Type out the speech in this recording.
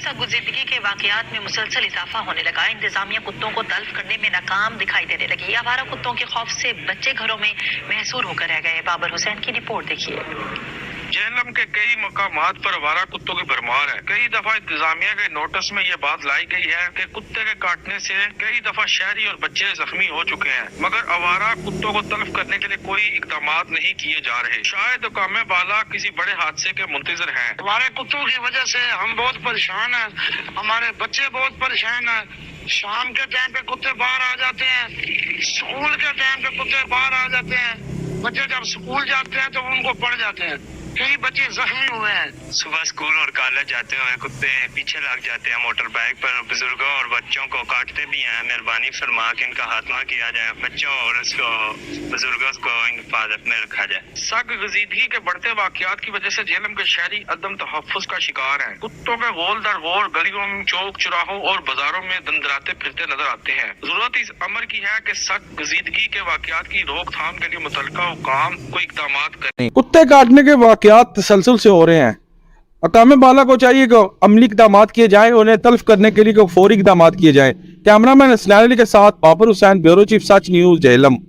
سرگزیدگی کے واقعات میں مسلسل اضافہ ہونے لگا۔ انتظامیہ کتوں کو تلف کرنے میں ناکام دکھائی دینے لگی۔ آوارہ کتوں کے خوف سے بچے گھروں میں محصور ہو کر رہ گئے۔ بابر حسین کی رپورٹ دیکھیے۔ جہلم کے کئی مقامات پر آوارہ کتوں کی بھرمار ہے۔ کئی دفعہ انتظامیہ کے نوٹس میں یہ بات لائی گئی ہے کہ کتے کے کاٹنے سے کئی دفعہ شہری اور بچے زخمی ہو چکے ہیں، مگر آوارہ کتوں کو تلف کرنے کے لیے کوئی اقدامات نہیں کیے جا رہے۔ شاید حکام بالا کسی بڑے حادثے کے منتظر ہیں۔ ہمارے کتوں کی وجہ سے ہم بہت پریشان ہیں، ہمارے بچے بہت پریشان ہیں۔ شام کے ٹائم پہ کتے باہر آ جاتے ہیں، اسکول کے ٹائم پہ کتے باہر آ جاتے ہیں۔ بچے جب اسکول جاتے ہیں تو ان کو پڑ جاتے ہیں، کئی بچے زخمی ہوئے ہیں۔ صبح اسکول اور کالج جاتے ہوئے کتے پیچھے لگ جاتے ہیں موٹر بائک پر، بزرگوں اور بچوں کو کاٹتے بھی ہیں۔ مہربانی فرما کے ان کا خاتمہ کیا جائے، بچوں اور اس کو بزرگوں کو حفاظت میں رکھا جائے۔ سرگزیدگی کے بڑھتے واقعات کی وجہ سے جہلم کے شہری عدم تحفظ کا شکار ہیں۔ کتوں کے غول در غول گلیوں میں، چوک چوراہوں اور بازاروں میں دندراتے پھرتے نظر آتے ہیں۔ ضرورت اس امر کی ہے کہ سرگزیدگی کے واقعات کی روک تھام کے لیے متعلقہ حکام کوئی اقدامات کریں۔ کتے کاٹنے کے واقعات تسلسل سے ہو رہے ہیں۔ حکام بالا کو چاہیے کہ عملی اقدامات کیے جائیں، انہیں تلف کرنے کے لیے فوری اقدامات کیے جائیں۔ کیمرہ مین اسلام علی کے ساتھ بابر حسین، بیورو چیف سچ نیوز، جہلم۔